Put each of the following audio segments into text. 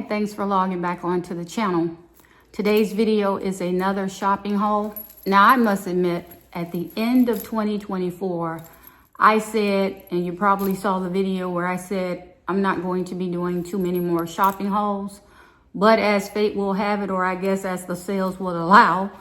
thanks for logging back onto the channel. Today's video is another shopping haul. Now I must admit, at the end of 2024, I said, and you probably saw the video where I said I'm not going to be doing too many more shopping hauls, but as fate will have it, or I guess as the sales will allow,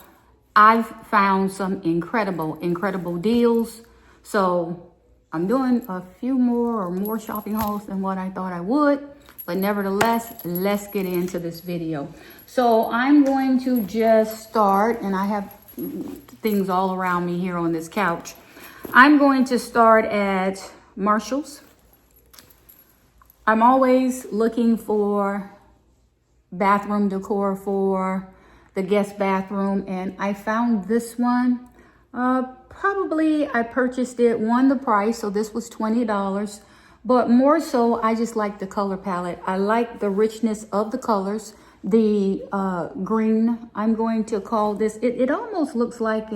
I've found some incredible deals. So I'm doing a few more shopping hauls than what I thought I would. But nevertheless, let's get into this video. So I'm going to just start, and I have things all around me here on this couch. I'm going to start at Marshall's. I'm always looking for bathroom decor for the guest bathroom, and I found this one. Probably I purchased it, won the price, so this was $20. But more so, I just like the color palette. I like the richness of the colors. The green, I'm going to call this, it almost looks like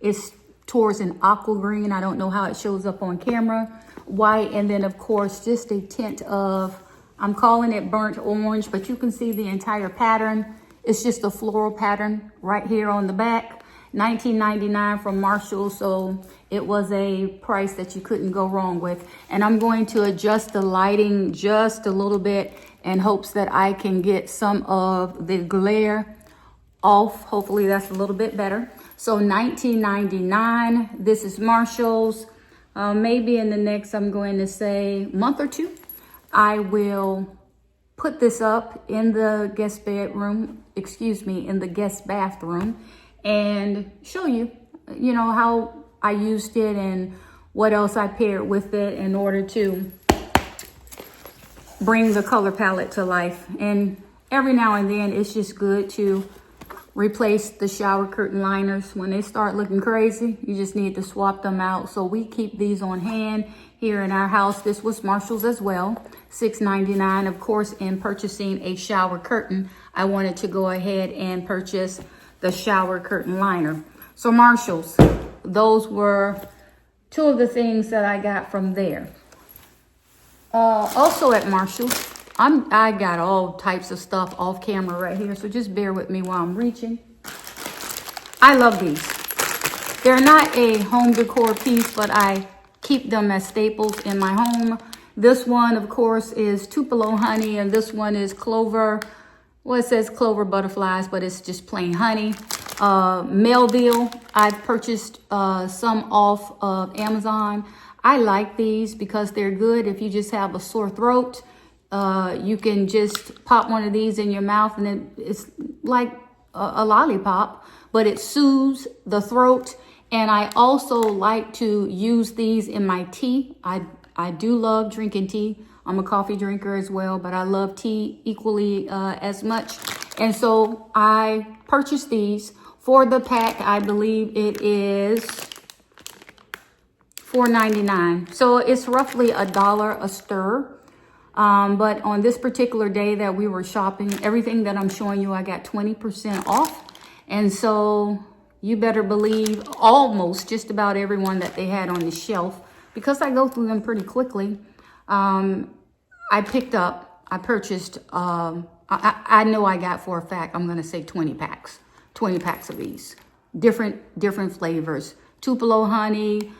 it's towards an aqua green. I don't know how it shows up on camera. White, and then of course, just a tint of, I'm calling it burnt orange, but you can see the entire pattern. It's just a floral pattern right here on the back. $19.99 from Marshall's, so it was a price that you couldn't go wrong with. And I'm going to adjust the lighting just a little bit in hopes that I can get some of the glare off. Hopefully that's a little bit better. So $19.99, this is Marshall's. Maybe in the next, I'm going to say month or two, I will put this up in the guest bedroom, in the guest bathroom, and show you, how I used it and what else I paired with it in order to bring the color palette to life. And every now and then, it's just good to replace the shower curtain liners. When they start looking crazy, you just need to swap them out. So we keep these on hand here in our house. This was Marshall's as well, $6.99. Of course, in purchasing a shower curtain, I wanted to go ahead and purchase the shower curtain liner. So Marshall's, those were two of the things that I got from there. Also at Marshall's, I got all types of stuff off camera right here, so just bear with me while I'm reaching. I love these. They're not a home decor piece, but I keep them as staples in my home. This one, of course, is Tupelo honey, and this one is clover. Well, it says clover butterflies, but it's just plain honey. Melville, I've purchased some off of Amazon. I like these because they're good if you just have a sore throat. You can just pop one of these in your mouth, and it's like a lollipop, but it soothes the throat. And I also like to use these in my tea. I do love drinking tea. I'm a coffee drinker as well, but I love tea equally as much. And so I purchased these for the pack. I believe it is $4.99. So it's roughly $1 a stir. But on this particular day that we were shopping, everything that I'm showing you, I got 20% off. And so you better believe almost just about everyone that they had on the shelf, because I go through them pretty quickly. I purchased, I know I got for a fact, I'm going to say 20 packs of these different flavors. Tupelo honey,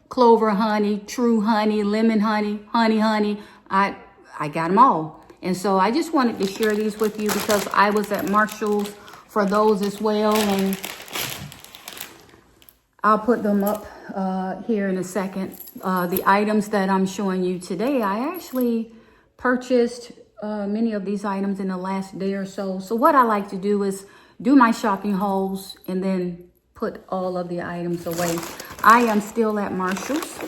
clover honey, true honey, lemon honey, honey. I got them all. And so I just wanted to share these with you because I was at Marshall's for those as well. And I'll put them up here in a second. The items that I'm showing you today, I actually purchased many of these items in the last day or so. So what I like to do is do my shopping hauls and then put all of the items away. I am still at Marshall's.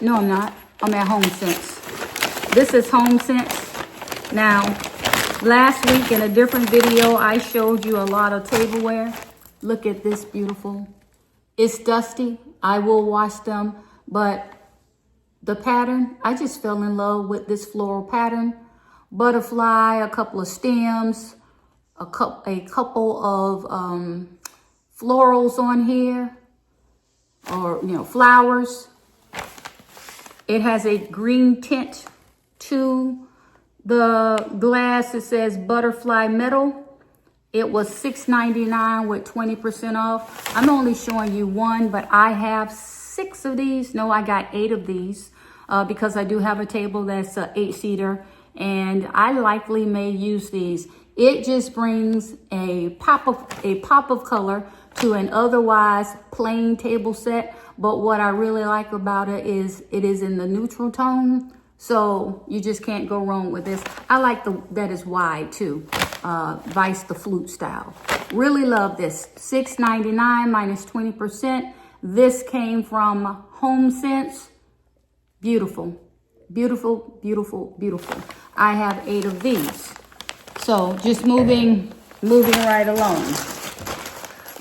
No, I'm not. I'm at Homesense. This is Homesense. Now, last week in a different video, I showed you a lot of tableware. Look at this beautiful. It's dusty. I will wash them, but the pattern, I just fell in love with this floral pattern. Butterfly, a couple of stems, a couple of florals on here, or flowers. It has a green tint to The glass, it says butterfly metal. It was $6.99 with 20% off. I'm only showing you one, but I have 6 of these. No, I got 8 of these because I do have a table that's an 8-seater, and I likely may use these. It just brings a pop of color to an otherwise plain table set. But what I really like about it is in the neutral tone. So you just can't go wrong with this. I like that is wide too. Vice the flute style. Really love this. $6.99 minus 20%. This came from Homesense. Beautiful. Beautiful, beautiful, beautiful. I have 8 of these. So just moving right along.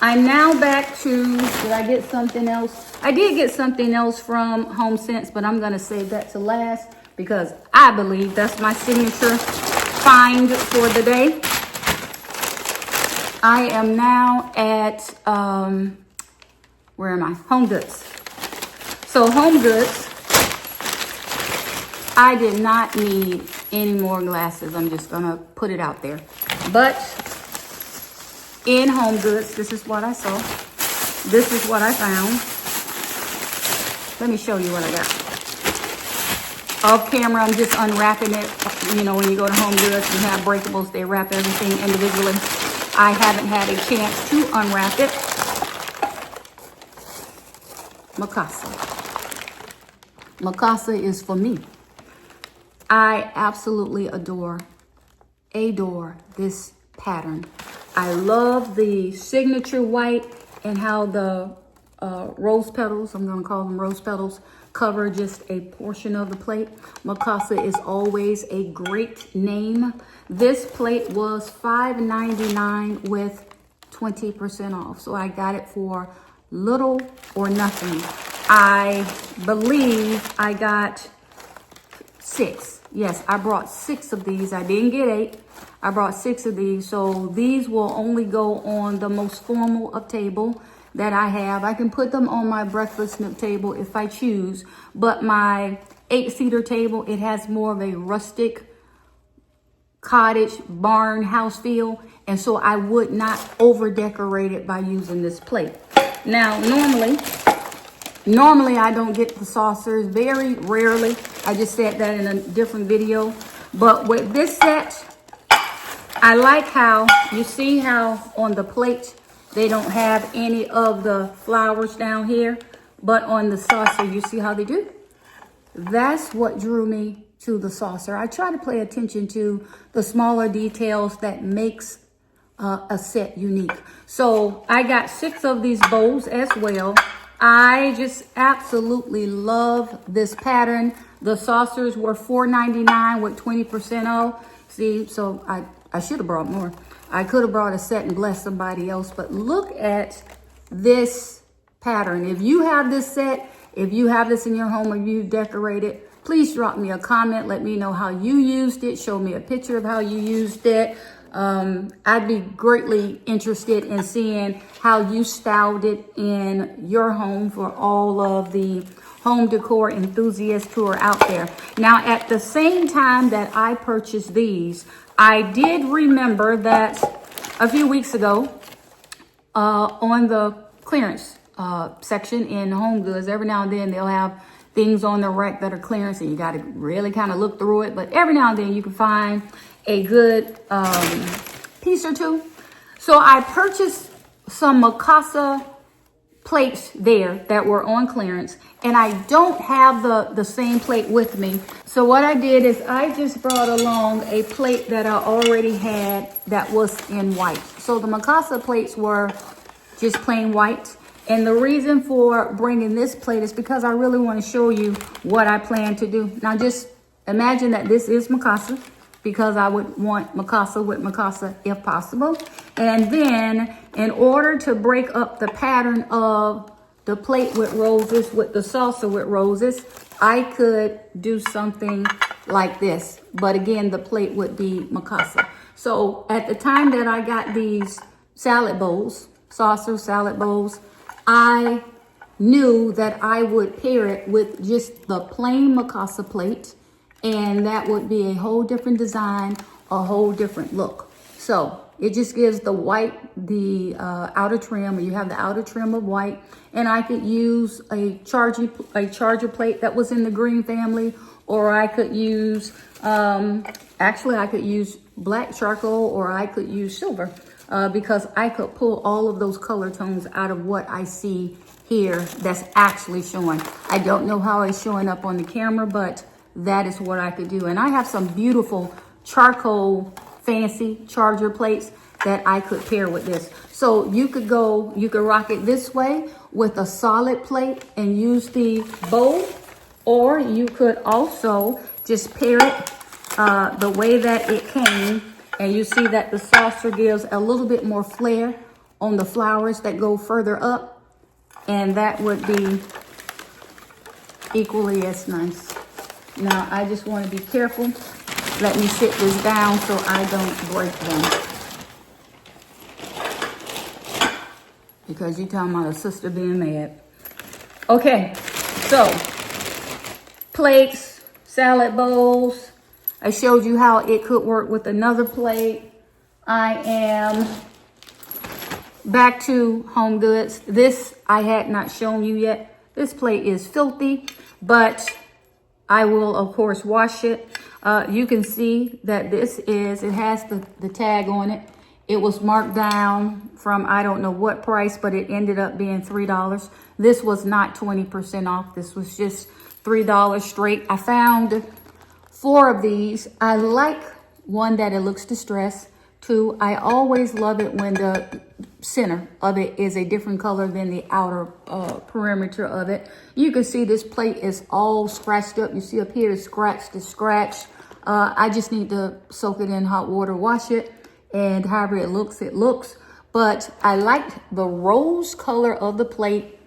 I'm now back to, did I get something else? I did get something else from Homesense, but I'm gonna save that to last because I believe that's my signature find for the day. I am now at, where am I? HomeGoods. So HomeGoods, I did not need any more glasses. I'm just gonna put it out there. But in HomeGoods, this is what I saw. This is what I found. Let me show you what I got. Off camera, I'm just unwrapping it. You know, when you go to HomeGoods and have breakables, they wrap everything individually. I haven't had a chance to unwrap it. Mikasa. Mikasa is for me. I absolutely adore this pattern. I love the signature white and how the rose petals, I'm gonna call them rose petals, cover just a portion of the plate. Mikasa is always a great name. This plate was $5.99 with 20% off. So I got it for little or nothing. I believe I got 6. Yes, I brought 6 of these. I didn't get 8. I brought 6 of these. So these will only go on the most formal of table that I have. I can put them on my breakfast nook table if I choose. But my 8-seater table, it has more of a rustic cottage barn house feel. And so I would not over decorate it by using this plate. Now, normally I don't get the saucers, very rarely. I just said that in a different video. But with this set, I like how, you see how on the plate, they don't have any of the flowers down here, but on the saucer, you see how they do? That's what drew me to the saucer. I try to pay attention to the smaller details that makes a set unique. So I got 6 of these bowls as well. I just absolutely love this pattern. The saucers were $4.99 with 20% off. See, so I should have brought more. I could have brought a set and blessed somebody else, but look at this pattern. If you have this set, if you have this in your home or you decorate it, please drop me a comment. Let me know how you used it. Show me a picture of how you used it. I'd be greatly interested in seeing how you styled it in your home for all of the home decor enthusiasts who are out there. Now, at the same time that I purchased these, I did remember that a few weeks ago on the clearance section in HomeGoods, every now and then they'll have things on the rack that are clearance and you got to really kind of look through it. But every now and then you can find a good piece or two. So I purchased some Mikasa plates there that were on clearance, and I don't have the same plate with me. So what I did is I just brought along a plate that I already had that was in white. So the Mikasa plates were just plain white. And the reason for bringing this plate is because I really want to show you what I plan to do. Now just imagine that this is Mikasa, because I would want Mikasa with Mikasa if possible. And then in order to break up the pattern of the plate with roses, with the saucer with roses, I could do something like this. But again, the plate would be Mikasa. So at the time that I got these salad bowls, saucer salad bowls, I knew that I would pair it with just the plain Mikasa plate and that would be a whole different design, a whole different look. So it just gives the white, the outer trim, or you have the outer trim of white, and I could use a charger plate that was in the green family, or I could use, actually I could use black charcoal, or I could use silver, because I could pull all of those color tones out of what I see here that's actually showing. I don't know how it's showing up on the camera, but that is what I could do. And I have some beautiful charcoal fancy charger plates that I could pair with this. So you could rock it this way with a solid plate and use the bowl, or you could also just pair it the way that it came, and you see that the saucer gives a little bit more flair on the flowers that go further up, and that would be equally as nice. Now I just want to be careful. Let me sit this down so I don't break them, because you're talking about a sister being mad. Okay, so plates, salad bowls. I showed you how it could work with another plate. I am back to HomeGoods. This I had not shown you yet. This plate is filthy, but I will of course wash it. You can see that it has the tag on it. It was marked down from I don't know what price, but it ended up being $3. This was not 20% off. This was just $3 straight. I found 4 of these. I like one that it looks distressed. 2, I always love it when the center of it is a different color than the outer perimeter of it. You can see this plate is all scratched up. You see up here is scratched. I just need to soak it in hot water, wash it, and however it looks, it looks. But I like the rose color of the plate.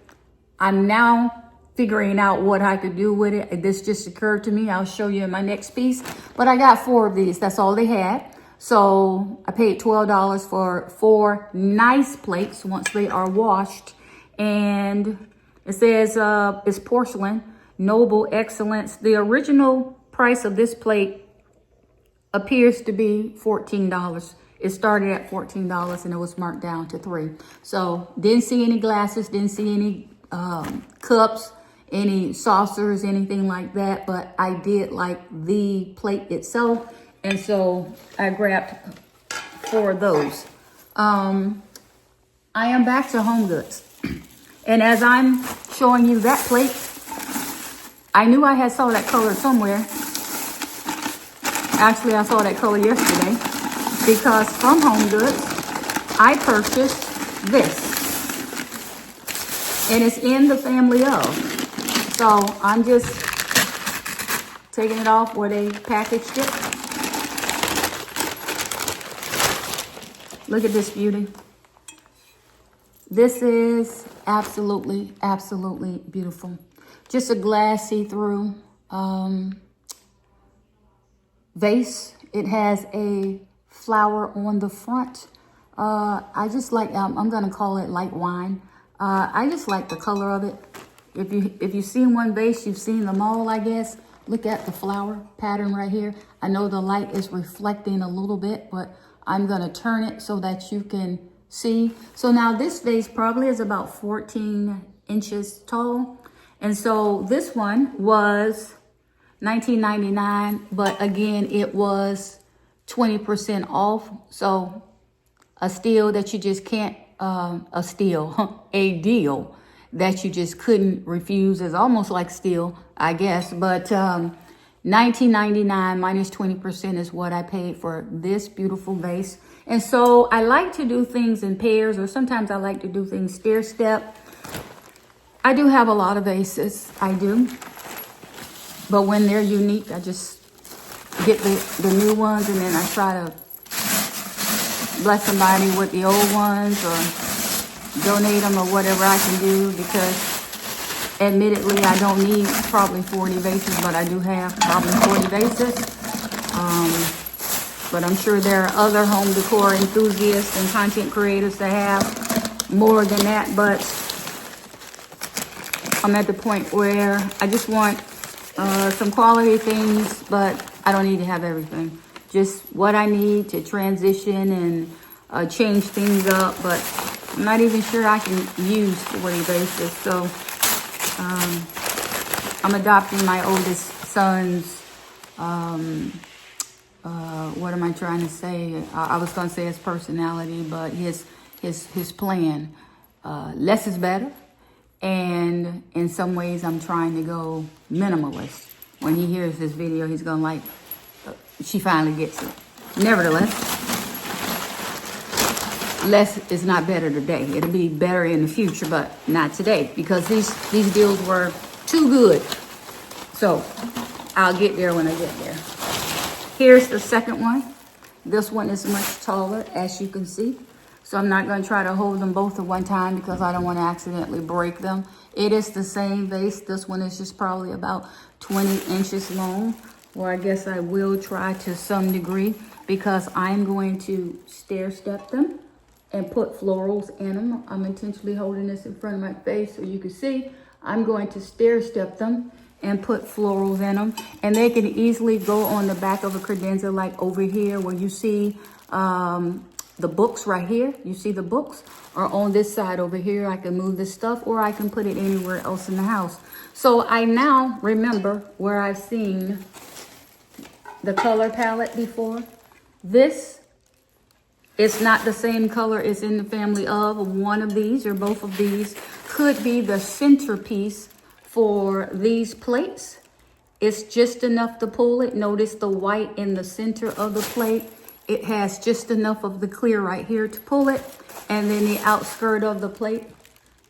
I'm now figuring out what I could do with it. This just occurred to me. I'll show you in my next piece. But I got 4 of these. That's all they had. So I paid $12 for 4 nice plates once they are washed. And it says it's porcelain, noble excellence. The original price of this plate appears to be $14. It started at $14 and it was marked down to $3. So didn't see any glasses, didn't see any cups, any saucers, anything like that. But I did like the plate itself. And so I grabbed 4 of those. I am back to HomeGoods. And as I'm showing you that plate, I knew I had saw that color somewhere. Actually, I saw that color yesterday, because from HomeGoods, I purchased this. And it's in the family of. So I'm just taking it off where they packaged it. Look at this beauty. This is absolutely, absolutely beautiful. Just a glass see-through vase. It has a flower on the front. I just like, I'm gonna call it light wine. I just like the color of it. If you've seen one vase, you've seen them all, I guess. Look at the flower pattern right here. I know the light is reflecting a little bit, but I'm gonna turn it so that you can see. So now this vase probably is about 14 inches tall. And so this one was $19.99, but again, it was 20% off. So a steal that you just can't, a deal that you just couldn't refuse. Is almost like steal, I guess. But $19.99 minus 20% is what I paid for this beautiful vase. And so I like to do things in pairs, or sometimes I like to do things stair step. I do have a lot of vases, I do. But when they're unique, I just get the new ones, and then I try to bless somebody with the old ones or donate them or whatever I can do, because admittedly, I don't need probably 40 vases, but I do have probably 40 vases. But I'm sure there are other home decor enthusiasts and content creators that have more than that. But I'm at the point where I just want some quality things, but I don't need to have everything. Just what I need to transition and change things up, but I'm not even sure I can use 40 vases. So I'm adopting my oldest son's, what am I trying to say? I was going to say his personality, but his plan. Less is better. And in some ways, I'm trying to go minimalist. When he hears this video, he's going to like, she finally gets it. Nevertheless, less is not better today. It'll be better in the future, but not today, because these deals were too good. So I'll get there when I get there. Here's the second one. This one is much taller, as you can see. So I'm not going to try to hold them both at one time because I don't want to accidentally break them. It is the same vase. This one is just probably about 20 inches long. Or I guess I will try to some degree, because I'm going to stair step them and put florals in them. I'm intentionally holding this in front of my face so you can see. I'm going to stair step them and put florals in them. And they can easily go on the back of a credenza, like over here where you see the books right here. You see the books? Or on this side over here, I can move this stuff, or I can put it anywhere else in the house. So I now remember where I've seen the color palette before. This is not the same color as in the family of. One of these or both of these could be the centerpiece for these plates. It's just enough to pull it. Notice the white in the center of the plate. It has just enough of the clear right here to pull it. And then the outskirt of the plate,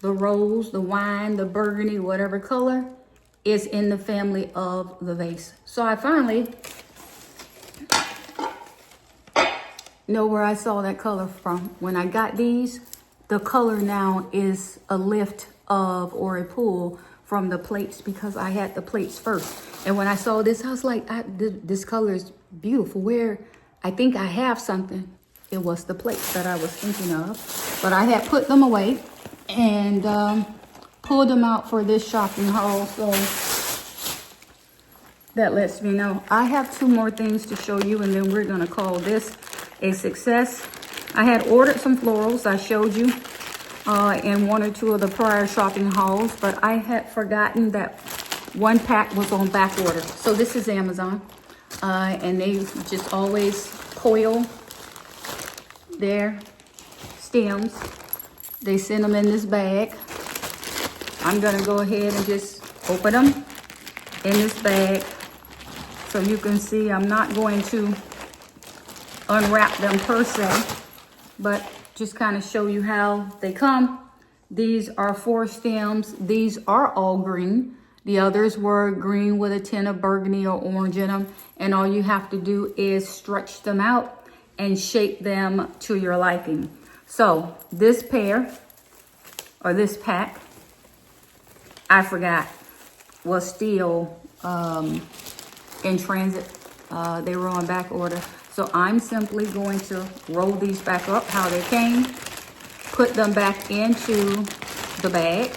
the rose, the wine, the burgundy, whatever color, is in the family of the vase. So I finally know where I saw that color from. When I got these, the color now is a lift of, or a pull from the plates, because I had the plates first. And when I saw this, I was like, this color is beautiful. Where I think I have something. It was the plates that I was thinking of. But I had put them away and pulled them out for this shopping haul. So that lets me know. I have two more things to show you, and then we're going to call this a success. I had ordered some florals. I showed you in one or two of the prior shopping hauls, but I had forgotten that one pack was on back order. So this is Amazon. And they just always coil their stems. They send them in this bag. I'm gonna go ahead and just open them in this bag so you can see. I'm not going to unwrap them per se, but just kind of show you how they come. These are 4 stems. These are all green. The others were green with a tint of burgundy or orange in them. And all you have to do is stretch them out and shape them to your liking. So this pair, or this pack, I forgot, was still in transit. They were on back order. So I'm simply going to roll these back up how they came, put them back into the bag.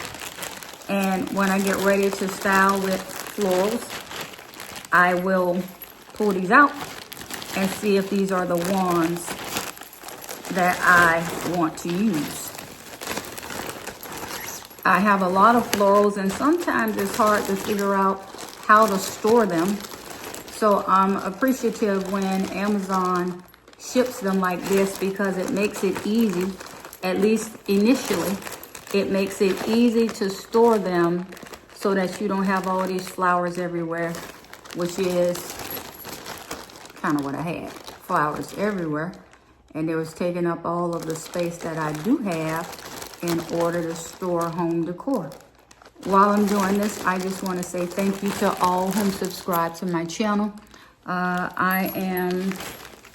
And when I get ready to style with florals, I will pull these out and see if these are the ones that I want to use. I have a lot of florals, and sometimes it's hard to figure out how to store them. So I'm appreciative when Amazon ships them like this, because it makes it easy, at least initially. It makes it easy to store them so that you don't have all these flowers everywhere, which is kind of what I had. Flowers everywhere. And it was taking up all of the space that I do have in order to store home decor. While I'm doing this, I just want to say thank you to all who subscribe to my channel. I am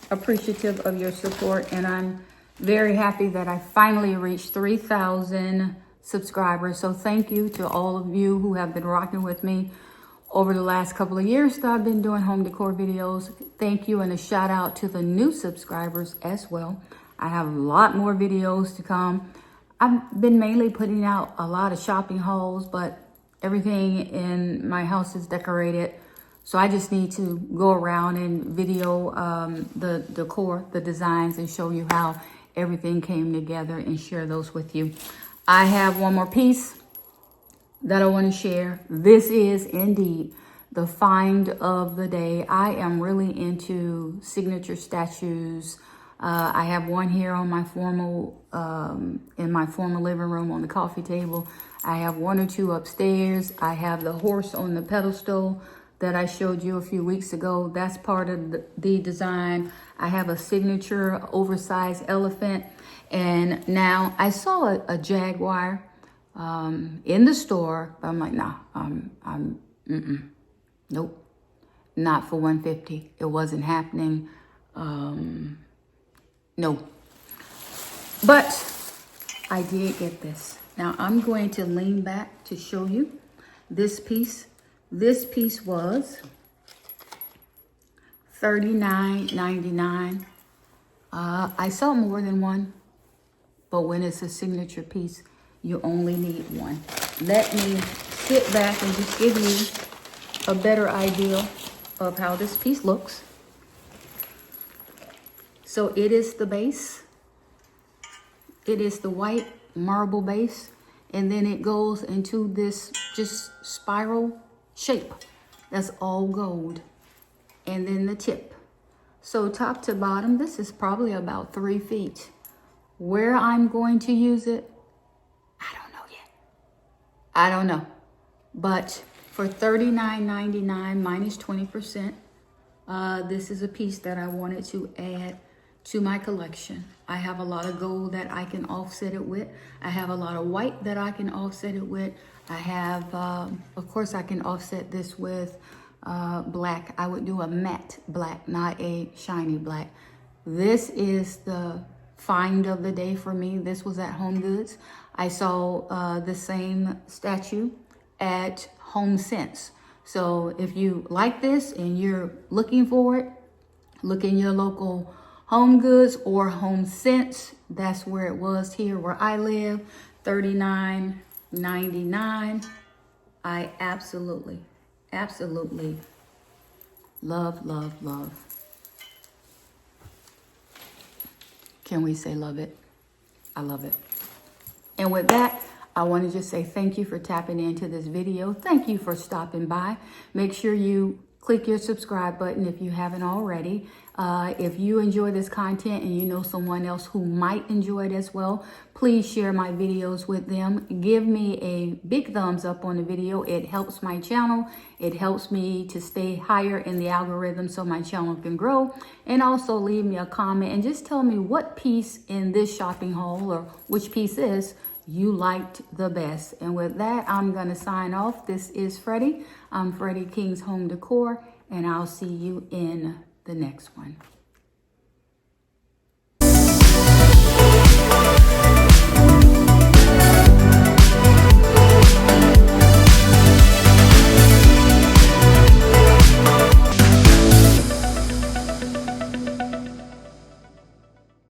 appreciative of your support, and I'm very happy that I finally reached 3,000 subscribers. So thank you to all of you who have been rocking with me over the last couple of years that I've been doing home decor videos. Thank you, and a shout out to the new subscribers as well. I have a lot more videos to come. I've been mainly putting out a lot of shopping hauls, but Everything in my house is decorated. So I just need to go around and video the decor, the designs, and show you how everything came together and share those with you. I have one more piece that I want to share. This is indeed the find of the day. I am really into signature statues. I have one here on my formal, in my formal living room on the coffee table. I have one or two upstairs. I have the horse on the pedestal that I showed you a few weeks ago. That's part of the design. I have a signature oversized elephant. And now I saw a jaguar in the store. I'm like, nah, nope, not for $150. It wasn't happening. No, but I did get this. Now I'm going to lean back to show you this piece. This piece was $39.99. I saw more than one, but when it's a signature piece, you only need one. Let me sit back and just give you a better idea of how this piece looks. So it is the base. It is the white marble base. And then it goes into this just spiral shape. That's all gold. And then the tip. So top to bottom, this is probably about 3 feet. Where I'm going to use it, I don't know yet. I don't know. But for $39.99 minus 20%, this is a piece that I wanted to add to my collection. I have a lot of gold that I can offset it with. I have a lot of white that I can offset it with. I have, of course, I can offset this with black. I would do a matte black, not a shiny black. This is the find of the day for me. This was at HomeGoods. I saw the same statue at Homesense. So if you like this and you're looking for it, look in your local HomeGoods or Homesense. That's where it was here where I live. $39.99. I absolutely love, love, love. Can we say love it? I love it. And with that, I want to just say thank you for tapping into this video. Thank you for stopping by. Make sure you click your subscribe button if you haven't already. If you enjoy this content and you know someone else who might enjoy it as well, please share my videos with them. Give me a big thumbs up on the video. It helps my channel. It helps me to stay higher in the algorithm so my channel can grow. And also leave me a comment and just tell me what piece in this shopping haul or which piece is you liked the best. And with that, I'm going to sign off. This is Freddie. I'm Freddie King's Home Decor, and I'll see you in the next one.